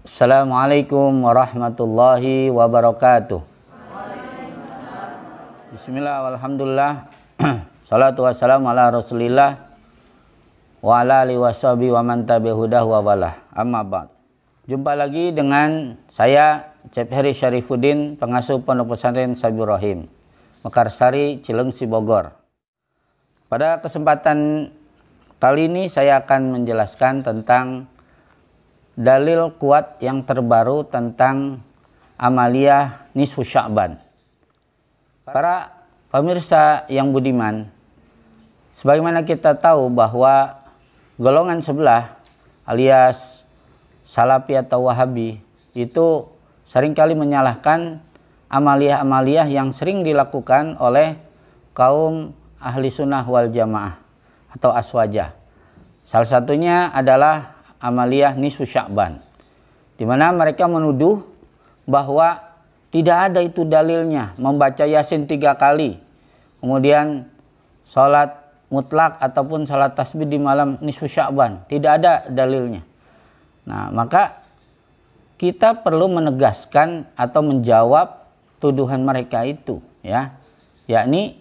Assalamualaikum warahmatullahi wabarakatuh. Bismillah, walhamdulillah. Salatu wassalamu ala rasulillah wa ala alihi washabihi wa man tabi'ahudah wa walah. Amma ba'd. Jumpa lagi dengan saya Cep Heri Syarifuddin, pengasuh Pondok Pesantren Sabiur Rahim, Mekarsari, Cilengsi, Bogor. Pada kesempatan kali ini saya akan menjelaskan tentang dalil kuat yang terbaru tentang amaliyah nisfu Sya'ban. Para pemirsa yang budiman, sebagaimana kita tahu bahwa golongan sebelah alias Salafi atau Wahabi itu seringkali menyalahkan amaliyah-amaliyah yang sering dilakukan oleh kaum ahli sunnah wal jamaah atau aswajah. Salah satunya adalah amaliyah nisfu Sya'ban, di mana mereka menuduh bahwa tidak ada itu dalilnya membaca Yasin 3 kali, kemudian sholat mutlak ataupun sholat tasbih di malam nisfu Sya'ban, tidak ada dalilnya. Nah, maka kita perlu menegaskan atau menjawab tuduhan mereka itu, ya, yakni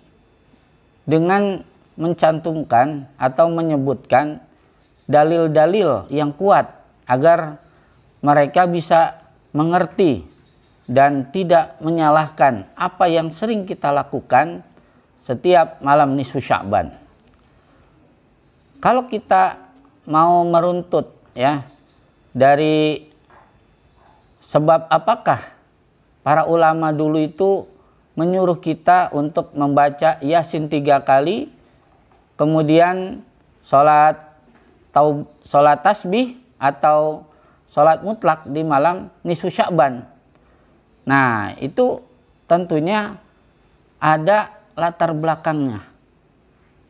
dengan mencantumkan atau menyebutkan dalil-dalil yang kuat agar mereka bisa mengerti dan tidak menyalahkan apa yang sering kita lakukan setiap malam nisfu Sya'ban. Kalau kita mau meruntut, ya, dari sebab apakah para ulama dulu itu menyuruh kita untuk membaca Yasin 3 kali, kemudian sholat tasbih atau sholat mutlak di malam nisfu Sya'ban. Nah, itu tentunya ada latar belakangnya.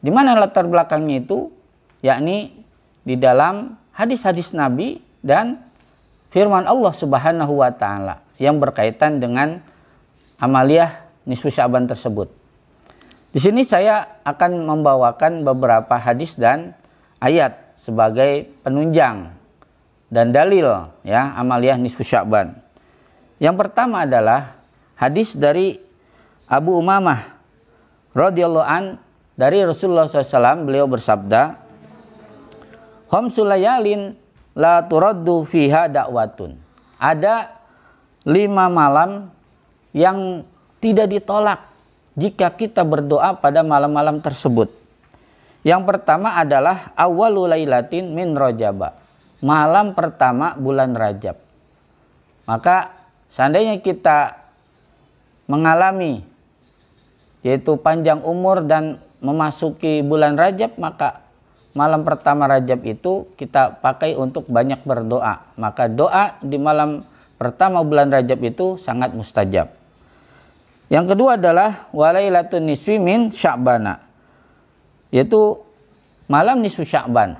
Di mana latar belakangnya itu? Yakni di dalam hadis-hadis Nabi dan firman Allah Subhanahu wa taala yang berkaitan dengan amaliyah nisfu Sya'ban tersebut. Di sini saya akan membawakan beberapa hadis dan ayat sebagai penunjang dan dalil, ya, amaliyah nisfu Sya'ban. Yang pertama adalah hadis dari Abu Umamah radhiyallahu an dari Rasulullah SAW. Beliau bersabda, "Khamsul layalin la turaddu fiha da'watun." Ada 5 malam yang tidak ditolak jika kita berdoa pada malam-malam tersebut. Yang pertama adalah awwalul lailatin min Rajab, malam pertama bulan Rajab. Maka seandainya kita mengalami yaitu panjang umur dan memasuki bulan Rajab, maka malam pertama Rajab itu kita pakai untuk banyak berdoa. Maka doa di malam pertama bulan Rajab itu sangat mustajab. Yang kedua adalah walailatun nisfi min Sya'bana, yaitu malam nisfu Sya'ban.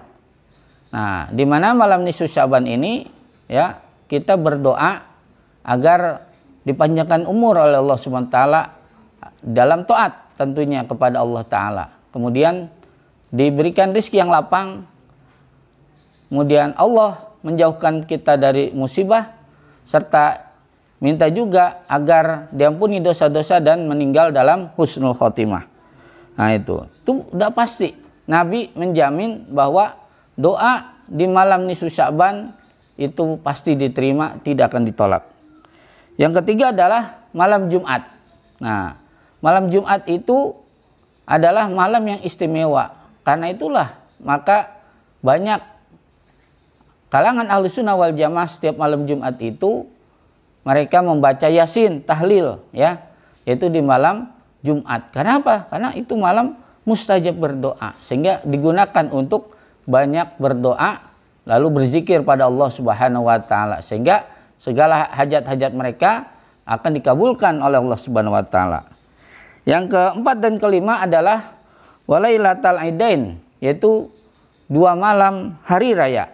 Nah, di mana malam nisfu Sya'ban ini, ya, kita berdoa agar dipanjangkan umur oleh Allah Subhanahu wa taala dalam taat tentunya kepada Allah taala. Kemudian diberikan rezeki yang lapang. Kemudian Allah menjauhkan kita dari musibah, serta minta juga agar diampuni dosa-dosa dan meninggal dalam husnul khotimah. Nah, itu udah pasti. Nabi menjamin bahwa doa di malam nisfu Sya'ban itu pasti diterima, tidak akan ditolak. Yang ketiga adalah malam Jumat. Nah, malam Jumat itu adalah malam yang istimewa. Karena itulah maka banyak kalangan ahlu sunnah wal jamaah setiap malam Jumat itu mereka membaca Yasin, tahlil, ya, yaitu di malam Jumat. Kenapa? Karena itu malam mustajab berdoa, sehingga digunakan untuk banyak berdoa lalu berzikir pada Allah Subhanahu wa taala, sehingga segala hajat-hajat mereka akan dikabulkan oleh Allah Subhanahu wa taala. Yang keempat dan kelima adalah walailatal aidain, yaitu 2 malam hari raya.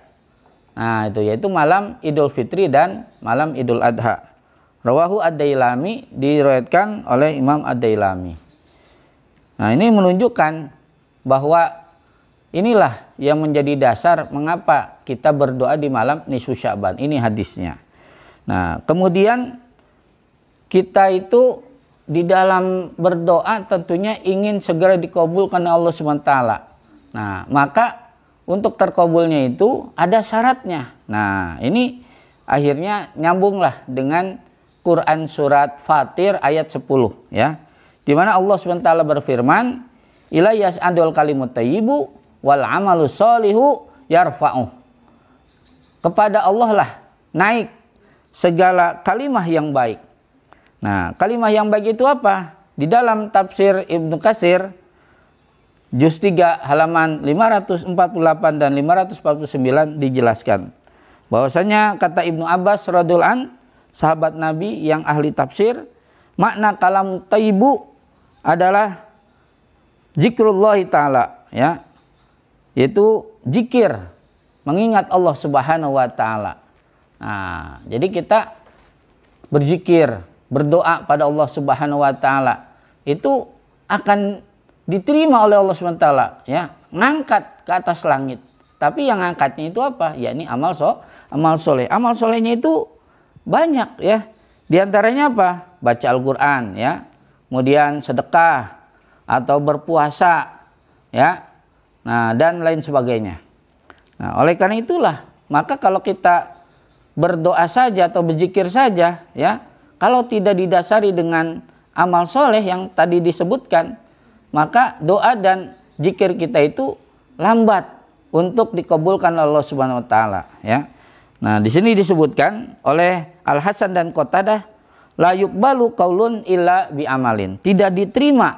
Nah, itu yaitu malam Idul Fitri dan malam Idul Adha. Rawahu Ad-Dailami, diriwayatkan oleh Imam Ad-Dailami. Nah, ini menunjukkan bahwa inilah yang menjadi dasar mengapa kita berdoa di malam nisfu Sya'ban. Ini hadisnya. Nah, kemudian kita itu di dalam berdoa tentunya ingin segera dikabulkan oleh Allah SWT. Nah, maka untuk terkabulnya itu ada syaratnya. Nah, ini akhirnya nyambunglah dengan Quran surat Fatir ayat 10 ya. Di mana Allah SWT berfirman, "Ila yas'adul kalimut thayyibu wal amalu sholihu yarfa'uh." Kepada Allah lah naik segala kalimah yang baik. Nah, kalimah yang baik itu apa? Di dalam tafsir Ibnu Katsir juz 3 halaman 548 dan 549 dijelaskan bahwasanya kata Ibnu Abbas radhiyallahu an, sahabat Nabi yang ahli tafsir, makna kalam thayyibu adalah zikrullah taala ya, yaitu zikir, mengingat Allah Subhanahu wa taala. Nah, jadi kita berzikir, berdoa pada Allah Subhanahu wa taala itu akan diterima oleh Allah Subhanahu wa taala ya, ngangkat ke atas langit. Tapi yang ngangkatnya itu apa? Yakni amal soleh. Amal solehnya itu banyak ya. Di antaranya apa? Baca Al-Qur'an ya. Kemudian sedekah atau berpuasa ya. Nah, dan lain sebagainya. Nah, oleh karena itulah, maka kalau kita berdoa saja atau berzikir saja ya, kalau tidak didasari dengan amal soleh yang tadi disebutkan, maka doa dan zikir kita itu lambat untuk dikabulkan Allah Subhanahu wa taala ya. Nah, di sini disebutkan oleh Al Hasan dan Qatadah, la yuqbalu qaulun illa bi amalin. Tidak diterima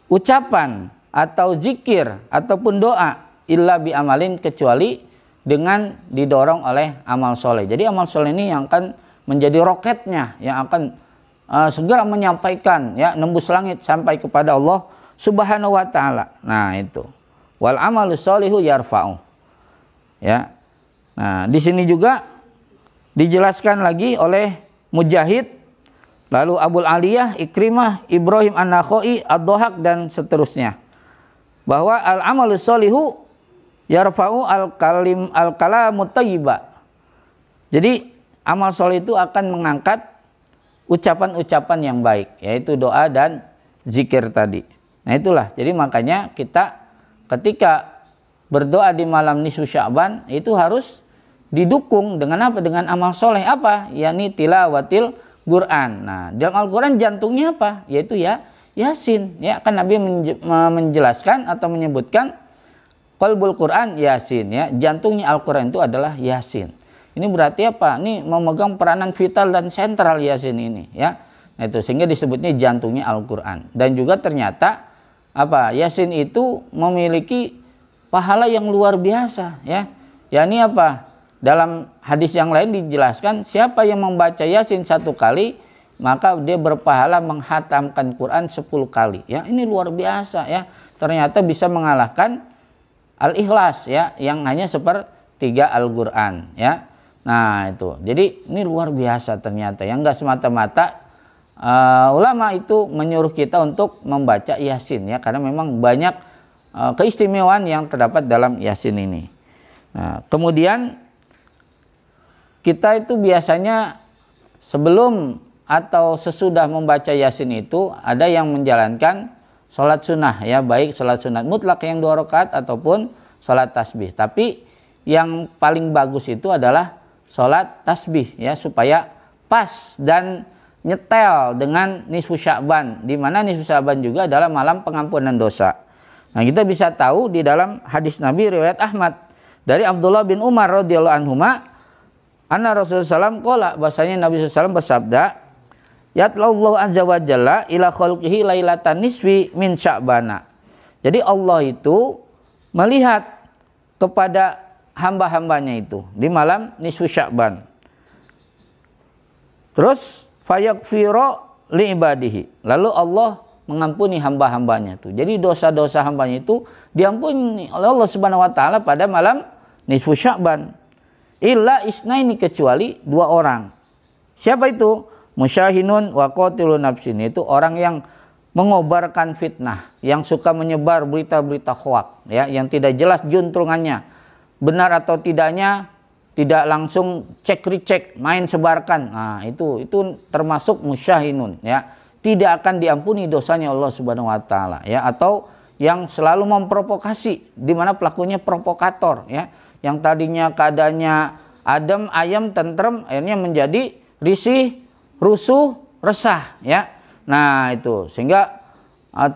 ucapan atau zikir ataupun doa illa bi amalin kecuali dengan didorong oleh amal soleh. Jadi amal soleh ini yang akan menjadi roketnya, yang akan segera menyampaikan ya, nembus langit sampai kepada Allah Subhanahu wa taala. Nah, itu. Wal amalu sholihu yarfa'u. Ya. Nah, di sini juga dijelaskan lagi oleh Mujahid, lalu Abul Aliyah, Ikrimah, Ibrahim An-Nakhai, Ad-Dhahak dan seterusnya. Bahwa al amalu sholihu yarfa'u al-kalamut thayyiba. Jadi amal soleh itu akan mengangkat ucapan-ucapan yang baik, yaitu doa dan zikir tadi. Nah, itulah. Jadi makanya kita ketika berdoa di malam nisfu Sya'ban itu harus didukung dengan apa? Dengan amal soleh apa? Yakni tilawatil Quran. Nah, dalam Al-Quran jantungnya apa? Yaitu ya Yasin. Ya, kan Nabi menjelaskan atau menyebutkan qalbul Quran Yasin ya, jantungnya Al-Quran itu adalah Yasin. Ini berarti apa? Ini memegang peranan vital dan sentral Yasin ini ya. Nah, itu sehingga disebutnya jantungnya Al-Quran. Dan juga ternyata apa? Yasin itu memiliki pahala yang luar biasa ya. Yakni apa? Dalam hadis yang lain dijelaskan, siapa yang membaca Yasin 1 kali, maka dia berpahala menghatamkan Quran 10 kali ya. Ini luar biasa ya. Ternyata bisa mengalahkan Al-Ikhlas ya, yang hanya sepertiga Al-Quran ya. Nah, itu. Jadi ini luar biasa ternyata. Yang enggak semata-mata ulama itu menyuruh kita untuk membaca Yasin ya, karena memang banyak keistimewaan yang terdapat dalam Yasin ini. Nah, kemudian kita itu biasanya sebelum atau sesudah membaca Yasin itu ada yang menjalankan sholat sunnah ya, baik sholat sunat mutlak yang 2 rakaat ataupun sholat tasbih. Tapi yang paling bagus itu adalah sholat tasbih ya, supaya pas dan nyetel dengan nisfu Sya'ban, di mana nisfu Sya'ban juga adalah malam pengampunan dosa. Nah, kita bisa tahu di dalam hadis Nabi riwayat Ahmad dari Abdullah bin Umar radhiyallahu anhuma, anna Rasulullah SAW qala, bahasanya Nabi SAW bersabda, yatlallahu azza wa jalla ila khalqihi lailatan nisfi min Sya'bana. Jadi Allah itu melihat kepada hamba-hambanya itu di malam nisfu Sya'ban. Terus fayagfiru li ibadihi. Lalu Allah mengampuni hamba-hambanya itu. Jadi dosa-dosa hambanya itu diampuni oleh Allah Subhanahu wa taala pada malam nisfu Sya'ban. Illa isnaini, kecuali 2 orang. Siapa itu? Musyahinun wa qatilun nafsin, itu orang yang mengobarkan fitnah, yang suka menyebar berita-berita hoak ya, yang tidak jelas juntrungannya, benar atau tidaknya tidak langsung cek recheck, main sebarkan. Nah, itu termasuk musyahinun ya. Tidak akan diampuni dosanya Allah Subhanahu wa taala ya, atau yang selalu memprovokasi di mana pelakunya provokator ya. Yang tadinya keadaannya adem, ayem, tentrem akhirnya menjadi risih, rusuh, resah ya. Nah, itu sehingga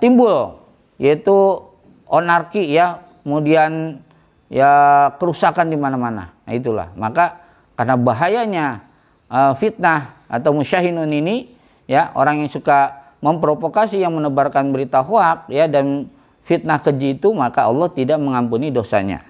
timbul yaitu anarki ya, kemudian ya kerusakan di mana-mana. Nah, itulah. Maka karena bahayanya fitnah atau musyahinun ini ya, orang yang suka memprovokasi, yang menebarkan berita hoak ya dan fitnah keji itu, maka Allah tidak mengampuni dosanya.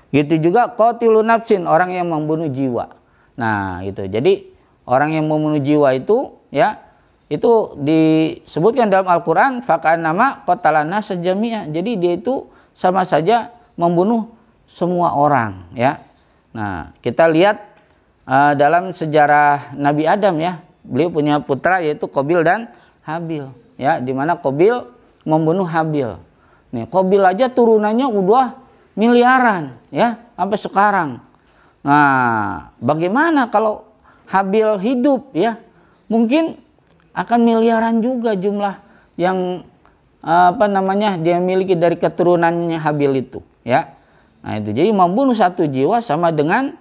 Gitu juga qatilun nafsin, orang yang membunuh jiwa. Nah, gitu. Jadi orang yang membunuh jiwa itu ya, itu disebutkan dalam Al-Qur'an faqannama qatalana sajami'a. Jadi dia itu sama saja membunuh semua orang ya. Nah, kita lihat dalam sejarah Nabi Adam ya, beliau punya putra yaitu Qabil dan Habil ya, di mana Qabil membunuh Habil. Nih, Qabil aja turunannya udah miliaran ya sampai sekarang. Nah, bagaimana kalau Habil hidup ya? Mungkin akan miliaran juga jumlah yang dia miliki dari keturunannya Habil itu ya. Nah, itu jadi membunuh satu jiwa sama dengan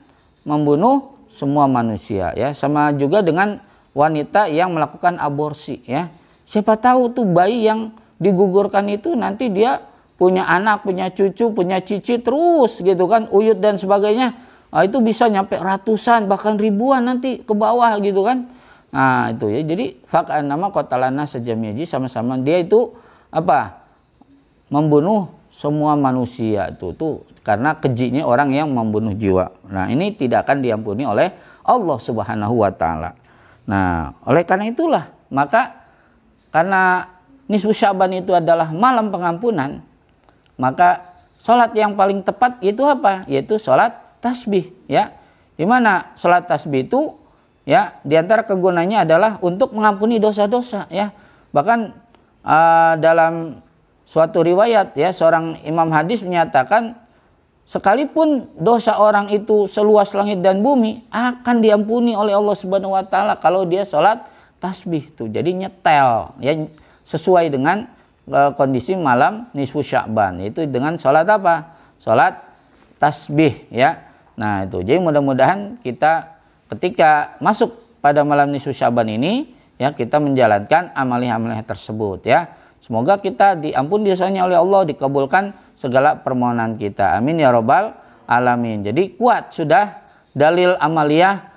membunuh semua manusia ya, sama juga dengan wanita yang melakukan aborsi ya. Siapa tahu tuh bayi yang digugurkan itu nanti dia punya anak, punya cucu, punya cici terus gitu kan, uyut dan sebagainya. Nah, itu bisa nyampe ratusan bahkan ribuan nanti ke bawah gitu kan. Nah, itu ya. Jadi faqannama qatalana sajami'a, sama-sama dia itu membunuh semua manusia itu tuh karena kejinya orang yang membunuh jiwa. Nah, ini tidak akan diampuni oleh Allah Subhanahu wa taala. Nah, oleh karena itulah, maka karena nisfu Sya'ban itu adalah malam pengampunan, maka sholat yang paling tepat itu apa? Yaitu sholat tasbih ya. Di mana sholat tasbih itu ya, diantara kegunaannya adalah untuk mengampuni dosa-dosa ya. Bahkan dalam suatu riwayat ya, seorang imam hadis menyatakan sekalipun dosa orang itu seluas langit dan bumi akan diampuni oleh Allah Subhanahu wa taala kalau dia sholat tasbih tuh. Jadi nyetel ya, sesuai dengan kondisi malam nisfu Sya'ban, yaitu dengan sholat apa? Sholat tasbih ya. Nah, itu. Jadi mudah-mudahan kita ketika masuk pada malam nisfu Sya'ban ini ya, kita menjalankan amalia-amalia tersebut ya. Semoga kita diampuni dosanya oleh Allah, dikabulkan segala permohonan kita. Amin ya robbal alamin. Jadi kuat sudah dalil amaliyah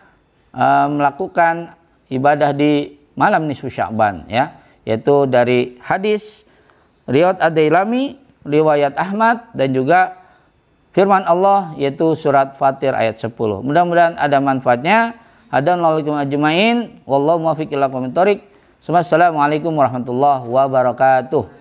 melakukan ibadah di malam nisfu Sya'ban ya, yaitu dari hadis riwayat Ad-Dailami, riwayat Ahmad, dan juga firman Allah yaitu surat Fatir ayat 10. Mudah-mudahan ada manfaatnya. Hadanallahu ajmain. Wallahu muwaffiq ila aqwamit thoriq. Assalamualaikum warahmatullahi wabarakatuh.